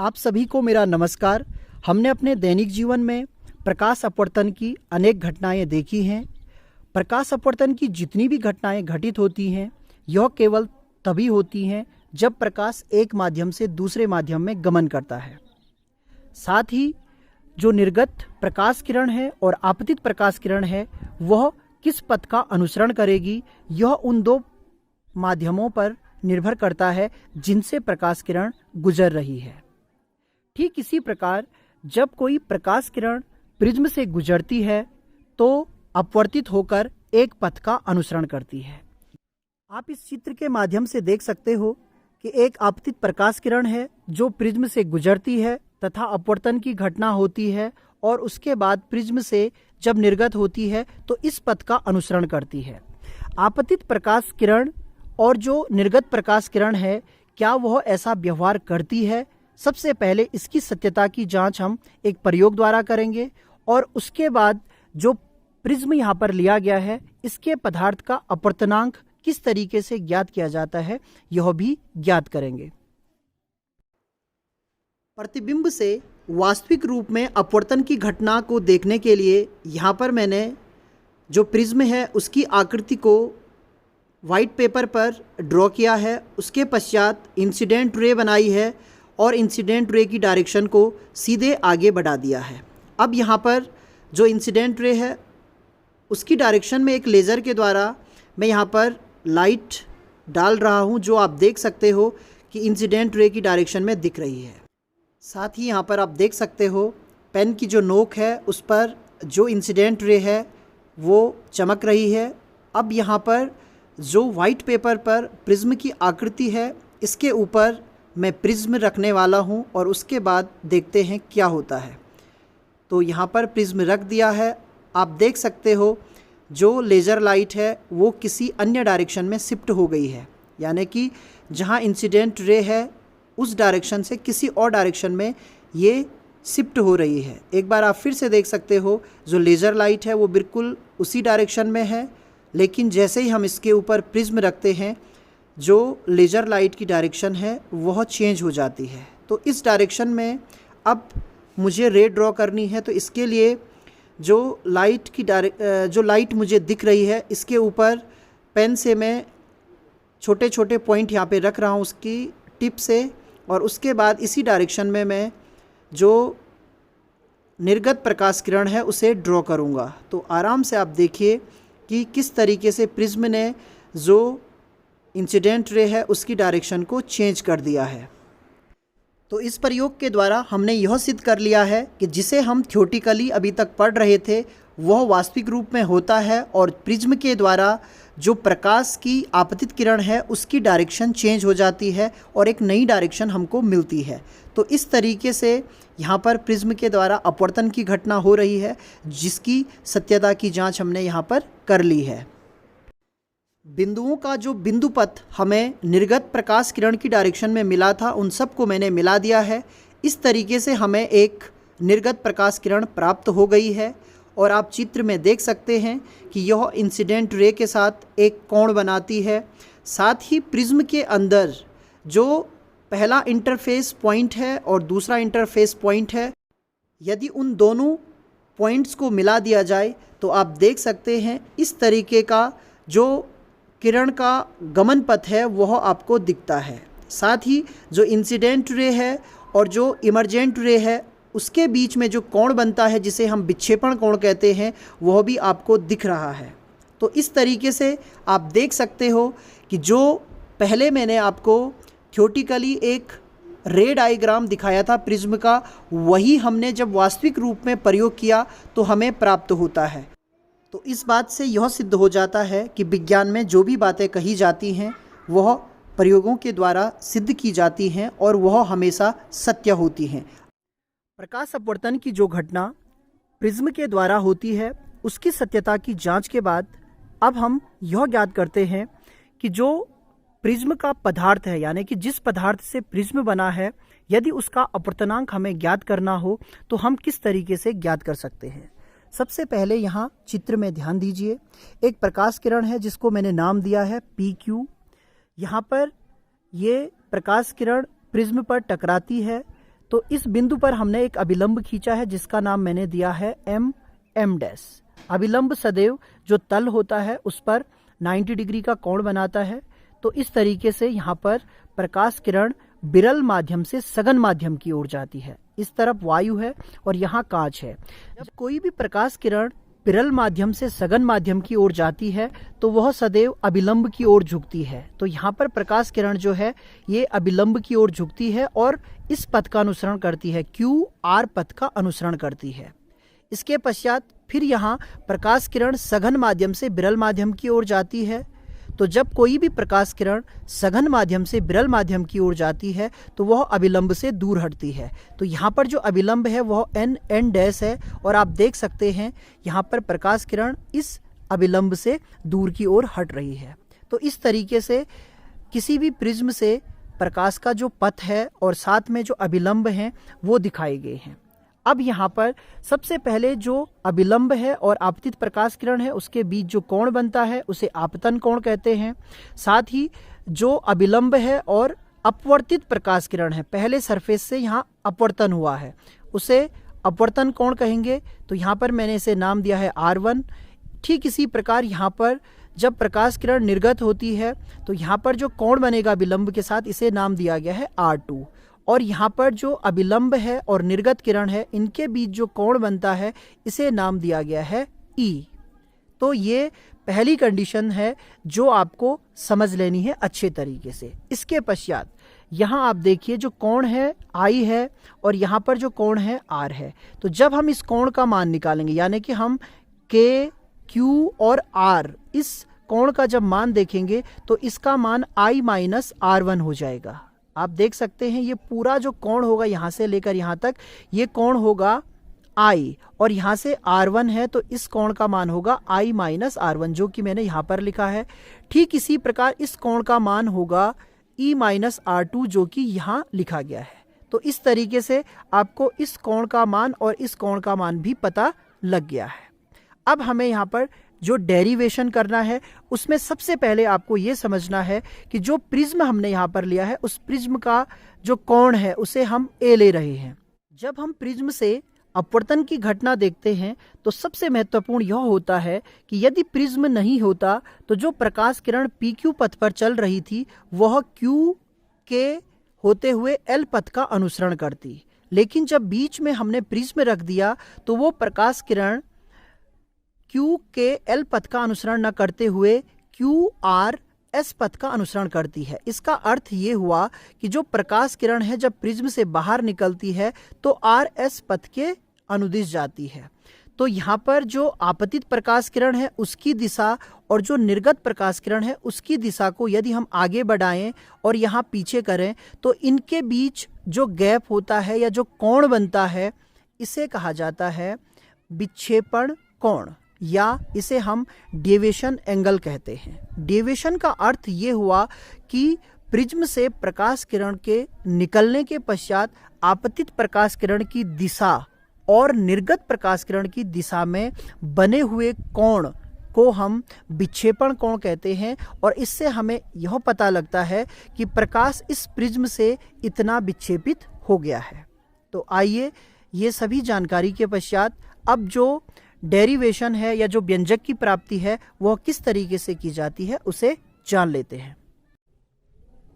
आप सभी को मेरा नमस्कार। हमने अपने दैनिक जीवन में प्रकाश अपवर्तन की अनेक घटनाएं देखी हैं। प्रकाश अपवर्तन की जितनी भी घटनाएं घटित होती हैं, यह केवल तभी होती हैं जब प्रकाश एक माध्यम से दूसरे माध्यम में गमन करता है। साथ ही जो निर्गत प्रकाश किरण है और आपतित प्रकाश किरण है, वह किस पथ का अनुसरण करेगी, यह उन दो माध्यमों पर निर्भर करता है जिनसे प्रकाश किरण गुजर रही है। ठीक इसी प्रकार जब कोई प्रकाश किरण प्रिज्म से गुजरती है तो अपवर्तित होकर एक पथ का अनुसरण करती है। आप इस चित्र के माध्यम से देख सकते हो कि एक आपतित प्रकाश किरण है जो प्रिज्म से गुजरती है तथा अपवर्तन की घटना होती है और उसके बाद प्रिज्म से जब निर्गत होती है तो इस पथ का अनुसरण करती है। आपतित प्रकाश किरण और जो निर्गत प्रकाश किरण है, क्या वह ऐसा व्यवहार करती है? सबसे पहले इसकी सत्यता की जांच हम एक प्रयोग द्वारा करेंगे और उसके बाद जो प्रिज्म यहाँ पर लिया गया है, इसके पदार्थ का अपवर्तनांक किस तरीके से ज्ञात किया जाता है, यह भी ज्ञात करेंगे। प्रतिबिंब से वास्तविक रूप में अपवर्तन की घटना को देखने के लिए यहाँ पर मैंने जो प्रिज्म है उसकी आकृति को वाइट पेपर पर ड्रॉ किया है। उसके पश्चात इंसिडेंट रे बनाई है और इंसिडेंट रे की डायरेक्शन को सीधे आगे बढ़ा दिया है। अब यहाँ पर जो इंसिडेंट रे है उसकी डायरेक्शन में एक लेज़र के द्वारा मैं यहाँ पर लाइट डाल रहा हूँ, जो आप देख सकते हो कि इंसिडेंट रे की डायरेक्शन में दिख रही है। साथ ही यहाँ पर आप देख सकते हो पेन की जो नोक है उस पर जो इंसिडेंट रे है वो चमक रही है। अब यहाँ पर जो वाइट पेपर पर प्रिज्म की आकृति है, इसके ऊपर मैं प्रिज्म रखने वाला हूँ और उसके बाद देखते हैं क्या होता है। तो यहाँ पर प्रिज्म रख दिया है। आप देख सकते हो जो लेज़र लाइट है वो किसी अन्य डायरेक्शन में शिफ्ट हो गई है, यानी कि जहाँ इंसिडेंट रे है उस डायरेक्शन से किसी और डायरेक्शन में ये शिफ्ट हो रही है। एक बार आप फिर से देख सकते हो जो लेज़र लाइट है वो बिल्कुल उसी डायरेक्शन में है, लेकिन जैसे ही हम इसके ऊपर प्रिज्म रखते हैं जो लेज़र लाइट की डायरेक्शन है वह चेंज हो जाती है। तो इस डायरेक्शन में अब मुझे रे ड्रॉ करनी है। तो इसके लिए जो लाइट मुझे दिख रही है इसके ऊपर पेन से मैं छोटे छोटे पॉइंट यहाँ पे रख रहा हूँ उसकी टिप से, और उसके बाद इसी डायरेक्शन में मैं जो निर्गत प्रकाश किरण है उसे ड्रॉ करूँगा। तो आराम से आप देखिए कि किस तरीके से प्रिज्म ने जो इंसिडेंट रे है उसकी डायरेक्शन को चेंज कर दिया है। तो इस प्रयोग के द्वारा हमने यह सिद्ध कर लिया है कि जिसे हम थ्योरेटिकली अभी तक पढ़ रहे थे वह वास्तविक रूप में होता है और प्रिज्म के द्वारा जो प्रकाश की आपतित किरण है उसकी डायरेक्शन चेंज हो जाती है और एक नई डायरेक्शन हमको मिलती है। तो इस तरीके से यहाँ पर प्रिज्म के द्वारा अपवर्तन की घटना हो रही है, जिसकी सत्यता की जांच हमने यहाँ पर कर ली है। बिंदुओं का जो बिंदु पथ हमें निर्गत प्रकाश किरण की डायरेक्शन में मिला था उन सबको मैंने मिला दिया है। इस तरीके से हमें एक निर्गत प्रकाश किरण प्राप्त हो गई है और आप चित्र में देख सकते हैं कि यह इंसिडेंट रे के साथ एक कोण बनाती है। साथ ही प्रिज्म के अंदर जो पहला इंटरफेस पॉइंट है और दूसरा इंटरफेस पॉइंट है, यदि उन दोनों पॉइंट्स को मिला दिया जाए तो आप देख सकते हैं इस तरीके का जो किरण का गमन पथ है वह आपको दिखता है। साथ ही जो इंसिडेंट रे है और जो इमर्जेंट रे है उसके बीच में जो कोण बनता है जिसे हम विक्षेपण कोण कहते हैं वह भी आपको दिख रहा है। तो इस तरीके से आप देख सकते हो कि जो पहले मैंने आपको थ्योरेटिकली एक रे डायग्राम दिखाया था प्रिज्म का, वही हमने जब वास्तविक रूप में प्रयोग किया तो हमें प्राप्त होता है। तो इस बात से यह सिद्ध हो जाता है कि विज्ञान में जो भी बातें कही जाती हैं वह प्रयोगों के द्वारा सिद्ध की जाती हैं और वह हमेशा सत्य होती हैं। प्रकाश अपवर्तन की जो घटना प्रिज्म के द्वारा होती है उसकी सत्यता की जांच के बाद अब हम यह ज्ञात करते हैं कि जो प्रिज्म का पदार्थ है, यानी कि जिस पदार्थ से प्रिज्म बना है, यदि उसका अपवर्तनांक हमें ज्ञात करना हो तो हम किस तरीके से ज्ञात कर सकते हैं। सबसे पहले यहाँ चित्र में ध्यान दीजिए, एक प्रकाश किरण है जिसको मैंने नाम दिया है PQ। यहाँ पर ये प्रकाश किरण प्रिज्म पर टकराती है तो इस बिंदु पर हमने एक अभिलंब खींचा है जिसका नाम मैंने दिया है एम डैश। अभिलंब सदैव जो तल होता है उस पर 90 डिग्री का कोण बनाता है। तो इस तरीके से यहाँ पर प्रकाश किरण विरल माध्यम से सघन माध्यम की ओर जाती है। इस तरफ वायु है और यहाँ कांच है। जब कोई भी प्रकाश किरण विरल माध्यम से सघन माध्यम की ओर जाती है तो वह सदैव अभिलंब की ओर झुकती है। तो यहाँ पर प्रकाश किरण जो है ये अभिलंब की ओर झुकती है और इस पथ का अनुसरण करती है, QR पथ का अनुसरण करती है। इसके पश्चात फिर यहाँ प्रकाश किरण सघन माध्यम से विरल माध्यम की ओर जाती है। तो जब कोई भी प्रकाश किरण सघन माध्यम से विरल माध्यम की ओर जाती है तो वह अभिलंब से दूर हटती है। तो यहाँ पर जो अभिलंब है वह एन डैश है और आप देख सकते हैं यहाँ पर प्रकाश किरण इस अभिलंब से दूर की ओर हट रही है। तो इस तरीके से किसी भी प्रिज्म से प्रकाश का जो पथ है और साथ में जो अभिलंब हैं वो दिखाए गए हैं। अब यहाँ पर सबसे पहले जो अभिलंब है और आपतित प्रकाश किरण है उसके बीच जो कोण बनता है उसे आपतन कोण कहते हैं। साथ ही जो अभिलंब है और अपवर्तित प्रकाश किरण है, पहले सरफेस से यहाँ अपवर्तन हुआ है, उसे अपवर्तन कोण कहेंगे। तो यहाँ पर मैंने इसे नाम दिया है R1। ठीक इसी प्रकार यहाँ पर जब प्रकाश किरण निर्गत होती है तो यहाँ पर जो कोण बनेगा अभिलंब के साथ इसे नाम दिया गया है R2। और यहाँ पर जो अभिलंब है और निर्गत किरण है इनके बीच जो कोण बनता है इसे नाम दिया गया है E। तो ये पहली कंडीशन है जो आपको समझ लेनी है अच्छे तरीके से। इसके पश्चात यहाँ आप देखिए जो कोण है I है और यहाँ पर जो कोण है R है। तो जब हम इस कोण का मान निकालेंगे यानी कि हम K, Q और R इस कोण का जब मान देखेंगे तो इसका मान I माइनस R1 हो जाएगा। आप देख सकते हैं ये पूरा जो कोण होगा यहाँ से लेकर यहाँ तक ये कोण होगा I और यहाँ से R1 है तो इस कोण का मान होगा I माइनस R1 जो कि मैंने यहाँ पर लिखा है। ठीक इसी प्रकार इस कोण का मान होगा E माइनस R2 जो कि यहाँ लिखा गया है। तो इस तरीके से आपको इस कोण का मान और इस कोण का मान भी पता लग गया है। अब हमें यहाँ पर जो डेरिवेशन करना है उसमें सबसे पहले आपको ये समझना है कि जो प्रिज्म हमने यहाँ पर लिया है उस प्रिज्म का जो कोण है उसे हम A ले रहे हैं। जब हम प्रिज्म से अपवर्तन की घटना देखते हैं तो सबसे महत्वपूर्ण यह होता है कि यदि प्रिज्म नहीं होता तो जो प्रकाश किरण PQ पथ पर चल रही थी वह Q के होते हुए L पथ का अनुसरण करती। लेकिन जब बीच में हमने प्रिज्म रख दिया तो वो प्रकाश किरण Q के L पथ का अनुसरण न करते हुए QR S पथ का अनुसरण करती है। इसका अर्थ ये हुआ कि जो प्रकाश किरण है जब प्रिज्म से बाहर निकलती है तो RS पथ के अनुदिश जाती है। तो यहाँ पर जो आपतित प्रकाश किरण है उसकी दिशा और जो निर्गत प्रकाश किरण है उसकी दिशा को यदि हम आगे बढ़ाएं और यहाँ पीछे करें तो इनके बीच जो गैप होता है या जो कोण बनता है इसे कहा जाता है विक्षेपण कोण या इसे हम डेविएशन एंगल कहते हैं। डेविएशन का अर्थ ये हुआ कि प्रिज्म से प्रकाश किरण के निकलने के पश्चात आपतित प्रकाश किरण की दिशा और निर्गत प्रकाश किरण की दिशा में बने हुए कोण को हम विक्षेपण कोण कहते हैं। और इससे हमें यह पता लगता है कि प्रकाश इस प्रिज्म से इतना विक्षेपित हो गया है। तो आइए ये सभी जानकारी के पश्चात अब जो डेरिवेशन है या जो व्यंजक की प्राप्ति है वह किस तरीके से की जाती है उसे जान लेते हैं।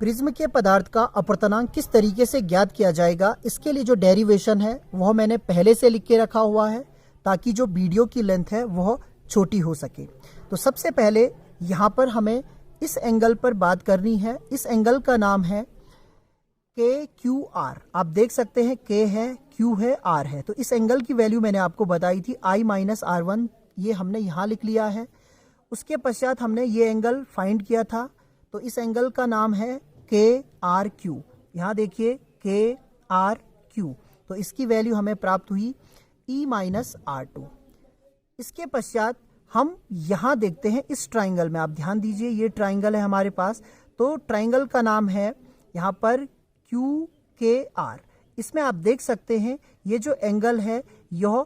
प्रिज्म के पदार्थ का अपवर्तनांक किस तरीके से ज्ञात किया जाएगा इसके लिए जो डेरिवेशन है वह मैंने पहले से लिख के रखा हुआ है ताकि जो वीडियो की लेंथ है वह छोटी हो सके। तो सबसे पहले यहाँ पर हमें इस एंगल पर बात करनी है। इस एंगल का नाम है KQR। आप देख सकते हैं K है, Q है, R है। तो इस एंगल की वैल्यू मैंने आपको बताई थी I माइनस R1, ये हमने यहाँ लिख लिया है। उसके पश्चात हमने ये एंगल फाइंड किया था तो इस एंगल का नाम है KRQ। यहाँ देखिए KRQ, तो इसकी वैल्यू हमें प्राप्त हुई E माइनस R2। इसके पश्चात हम यहाँ देखते हैं इस ट्राइंगल में, आप ध्यान दीजिए ये ट्राइंगल है हमारे पास। तो ट्राइंगल का नाम है यहाँ पर QKR। इसमें आप देख सकते हैं ये जो एंगल है यह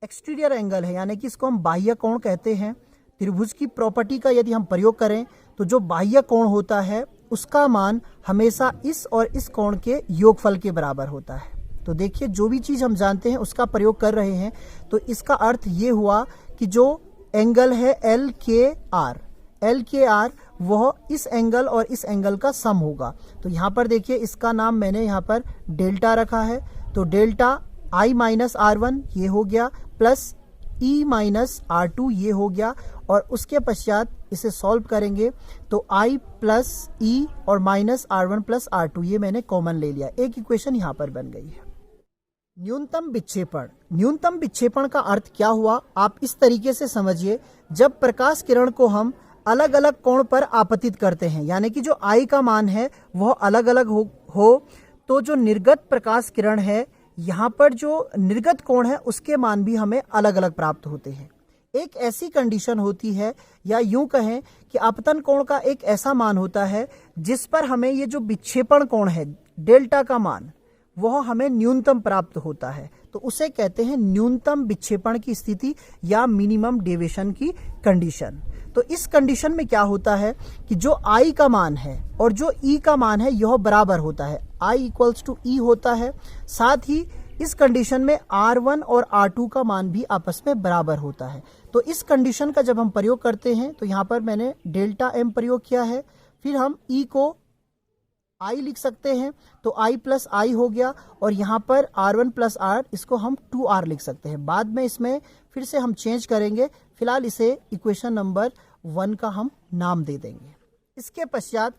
एक्सटीरियर एंगल है यानी कि इसको हम बाह्य कोण कहते हैं। त्रिभुज की प्रॉपर्टी का यदि हम प्रयोग करें तो जो बाह्य कोण होता है उसका मान हमेशा इस और इस कोण के योगफल के बराबर होता है। तो देखिए जो भी चीज़ हम जानते हैं उसका प्रयोग कर रहे हैं, तो इसका अर्थ ये हुआ कि जो एंगल है एल के आर वह इस एंगल और इस एंगल का सम होगा। तो यहाँ पर देखिए इसका नाम मैंने यहाँ पर डेल्टा रखा है, तो डेल्टा I माइनस R1 ये हो गया प्लस E माइनस R2 ये हो गया, और उसके पश्चात इसे सॉल्व करेंगे तो I प्लस E और माइनस R1 प्लस R2 ये मैंने कॉमन ले लिया, एक इक्वेशन यहाँ पर बन गई है। न्यूनतम विक्षेपण, न्यूनतम विक्षेपण का अर्थ क्या हुआ आप इस तरीके से समझिए, जब प्रकाश किरण को हम अलग अलग कोण पर आपतित करते हैं, यानी कि जो I का मान है वह अलग अलग हो तो जो निर्गत प्रकाश किरण है यहाँ पर जो निर्गत कोण है उसके मान भी हमें अलग अलग प्राप्त होते हैं। एक ऐसी कंडीशन होती है, या यूं कहें कि आपतन कोण का एक ऐसा मान होता है जिस पर हमें ये जो विक्षेपण कोण है डेल्टा का मान वह हमें न्यूनतम प्राप्त होता है, तो उसे कहते हैं न्यूनतम विक्षेपण की स्थिति या मिनिमम डेविएशन की कंडीशन। तो इस कंडीशन में क्या होता है कि जो I का मान है और जो E का मान है यह बराबर होता है, I इक्वल्स टू E होता है। साथ ही इस कंडीशन में R1 और R2 का मान भी आपस में बराबर होता है। तो इस कंडीशन का जब हम प्रयोग करते हैं तो यहाँ पर मैंने डेल्टा M प्रयोग किया है, फिर हम E को I लिख सकते हैं तो I प्लस I हो गया, और यहाँ पर R1 प्लस R इसको हम 2R लिख सकते हैं। बाद में इसमें फिर से हम चेंज करेंगे, फिलहाल इसे इक्वेशन नंबर 1 का हम नाम दे देंगे। इसके पश्चात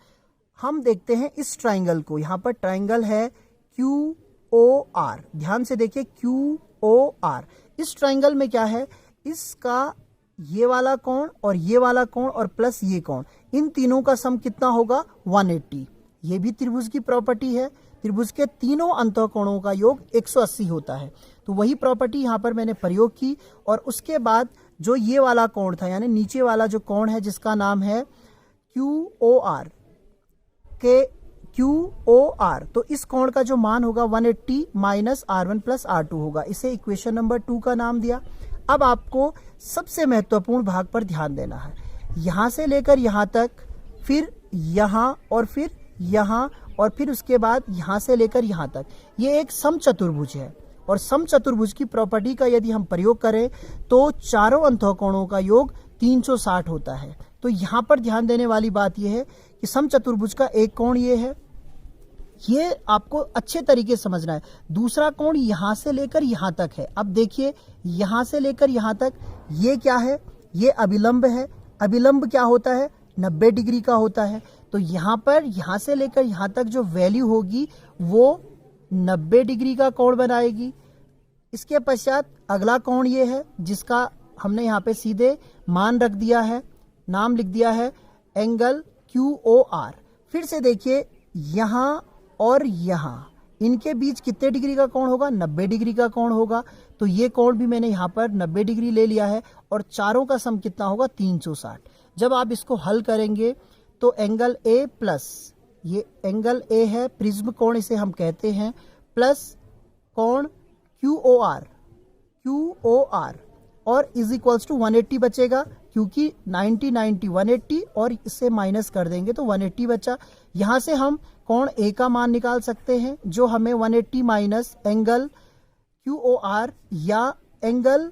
हम देखते हैं इस ट्राइंगल को, यहाँ पर ट्राइंगल है QOR, ध्यान से देखिए QOR। इस ट्राइंगल में क्या है, इसका ये वाला कोण और ये वाला कोण और प्लस ये कोण, इन तीनों का सम कितना होगा 180। ये भी त्रिभुज की प्रॉपर्टी है, त्रिभुज के तीनों अंतःकोणों का योग 180 होता है। तो वही प्रॉपर्टी यहाँ पर मैंने प्रयोग की, और उसके बाद जो ये वाला कोण था यानी नीचे वाला जो कोण है जिसका नाम है QOR, तो इस कोण का जो मान होगा 180 माइनस R1 प्लस R2 होगा। इसे इक्वेशन नंबर 2 का नाम दिया। अब आपको सबसे महत्वपूर्ण भाग पर ध्यान देना है, यहाँ से लेकर यहाँ तक, फिर यहाँ और फिर यहाँ, और फिर उसके बाद यहाँ से लेकर यहाँ तक, ये एक समचतुर्भुज है, और समचतुर्भुज की प्रॉपर्टी का यदि हम प्रयोग करें तो चारों अंतःकोणों का योग 360 होता है। तो यहाँ पर ध्यान देने वाली बात यह है कि समचतुर्भुज का एक कोण ये है, ये आपको अच्छे तरीके से समझना है। दूसरा कोण यहाँ से लेकर यहाँ तक है। अब देखिए यहाँ से लेकर यहाँ तक ये क्या है, ये अभिलंब है। अभिलंब क्या होता है 90 डिग्री का होता है। तो यहाँ पर यहाँ से लेकर यहाँ तक जो वैल्यू होगी वो 90 डिग्री का कोण बनाएगी। इसके पश्चात अगला कोण ये है जिसका हमने यहाँ पे सीधे मान रख दिया है, नाम लिख दिया है एंगल QOR। फिर से देखिए यहाँ और यहाँ इनके बीच कितने डिग्री का कोण होगा 90 डिग्री का कोण होगा। तो ये कोण भी मैंने यहाँ पर 90 डिग्री ले लिया है, और चारों का सम कितना होगा 360। जब आप इसको हल करेंगे तो एंगल A प्लस ये एंगल A है, प्रिज्म कोण इसे हम कहते हैं, प्लस कोण QOR और इज इक्वल्स टू 180 बचेगा, क्योंकि 90 90 180 और इससे माइनस कर देंगे तो 180 बचा। यहाँ से हम कोण A का मान निकाल सकते हैं जो हमें 180 माइनस एंगल QOR या एंगल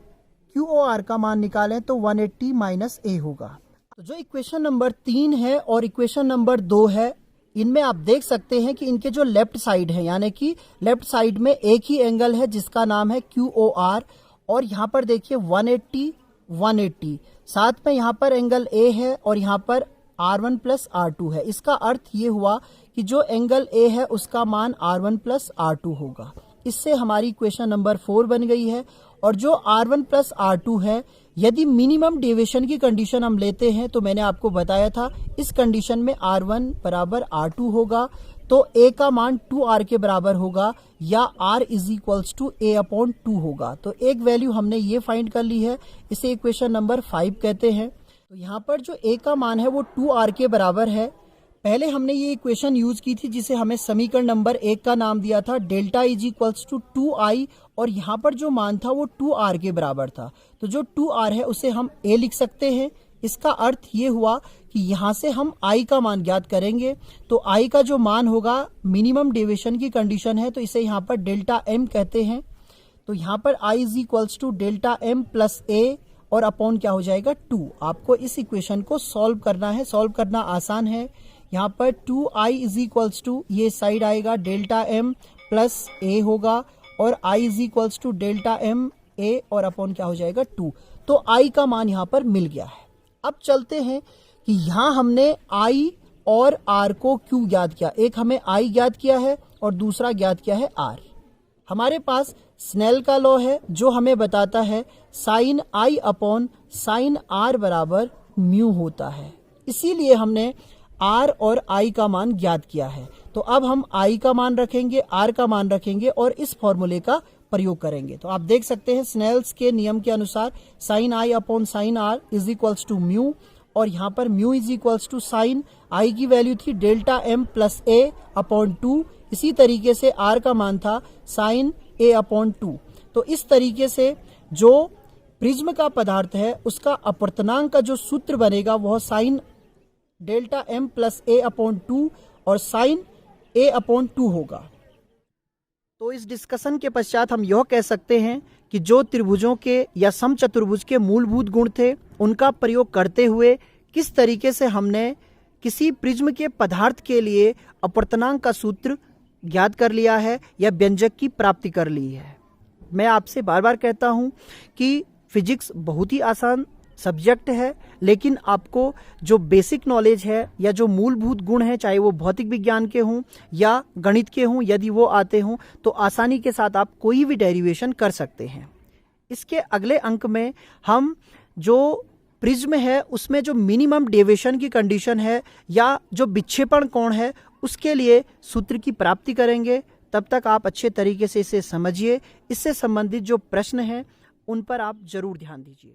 QOR का मान निकालें तो 180 माइनस A होगा। तो जो इक्वेशन नंबर 3 है और इक्वेशन नंबर 2 है, इनमें आप देख सकते हैं कि इनके जो लेफ्ट साइड है यानी कि लेफ्ट साइड में एक ही एंगल है जिसका नाम है QOR, और यहाँ पर देखिए 180 180, साथ में यहाँ पर एंगल A है और यहाँ पर R1 प्लस R2 है। इसका अर्थ ये हुआ कि जो एंगल A है उसका मान R1 प्लस R2 होगा। इससे हमारी इक्वेशन नंबर 4 बन गई है। और जो R1 प्लस R2 है, यदि मिनिमम डेविएशन की कंडीशन हम लेते हैं तो मैंने आपको बताया था इस कंडीशन में R1 बराबर R2 होगा, तो A का मान 2R के बराबर होगा या R is equals to A upon 2 होगा। तो एक वैल्यू हमने ये फाइंड कर ली है, इसे इक्वेशन नंबर 5 कहते हैं। तो यहाँ पर जो A का मान है वो 2R के बराबर है। पहले हमने ये इक्वेशन यूज की थी जिसे हमें समीकरण नंबर 1 का नाम दिया था delta is equals to 2I, और यहाँ पर जो मान था वो 2R के बराबर था। तो जो 2R है उसे हम A लिख सकते हैं, इसका अर्थ ये हुआ कि यहाँ से हम I का मान ज्ञात करेंगे। तो I का जो मान होगा, मिनिमम डेविएशन की कंडीशन है, तो इसे यहाँ पर डेल्टा M कहते हैं। तो यहाँ पर I is equals to delta M plus A और अपॉन क्या हो जाएगा 2। आपको इस इक्वेशन को सॉल्व करना है, सॉल्व करना आसान है। यहाँ पर 2I इज इक्वल्स टू, ये साइड आएगा डेल्टा M प्लस A होगा और I is equals to delta M A और अपॉन क्या हो जाएगा 2। तो I का मान यहाँ पर मिल गया है। अब चलते हैं कि यहाँ हमने I और R को क्यों ज्ञात किया। एक हमें I ज्ञात किया है और दूसरा ज्ञात किया है R। हमारे पास स्नेल का लॉ है जो हमें बताता है sine I upon sine R बराबर म्यू होता है, इसीलिए हमने R और I का मान ज्ञात किया है। तो अब हम I का मान रखेंगे, R का मान रखेंगे और इस फॉर्मूले का प्रयोग करेंगे। तो आप देख सकते हैं स्नेल्स के नियम के अनुसार sine I upon sine R is equals to mu, और यहाँ पर mu is equals to sine I की वैल्यू थी delta M plus A upon 2। इसी तरीके से R का मान था साइन A अपॉन 2। तो इस तरीके से जो प्रिज्म का पदार्थ है उसका अपवर्तनांक का जो सूत्र बनेगा वह sine delta M plus A upon 2 और साइन A अपॉन 2 होगा। तो इस डिस्कशन के पश्चात हम यह कह सकते हैं कि जो त्रिभुजों के या समचतुर्भुज के मूलभूत गुण थे उनका प्रयोग करते हुए किस तरीके से हमने किसी प्रिज्म के पदार्थ के लिए अपवर्तनांक का सूत्र ज्ञात कर लिया है या व्यंजक की प्राप्ति कर ली है। मैं आपसे बार बार कहता हूं कि फिजिक्स बहुत ही आसान सब्जेक्ट है, लेकिन आपको जो बेसिक नॉलेज है या जो मूलभूत गुण हैं, चाहे वो भौतिक विज्ञान के हों या गणित के हों, यदि वो आते हों तो आसानी के साथ आप कोई भी डेरिवेशन कर सकते हैं। इसके अगले अंक में हम जो प्रिज्म है उसमें जो मिनिमम डेविएशन की कंडीशन है या जो विक्षेपण कोण है उसके लिए सूत्र की प्राप्ति करेंगे। तब तक आप अच्छे तरीके से इसे समझिए। इससे संबंधित जो प्रश्न हैं उन पर आप जरूर ध्यान दीजिए।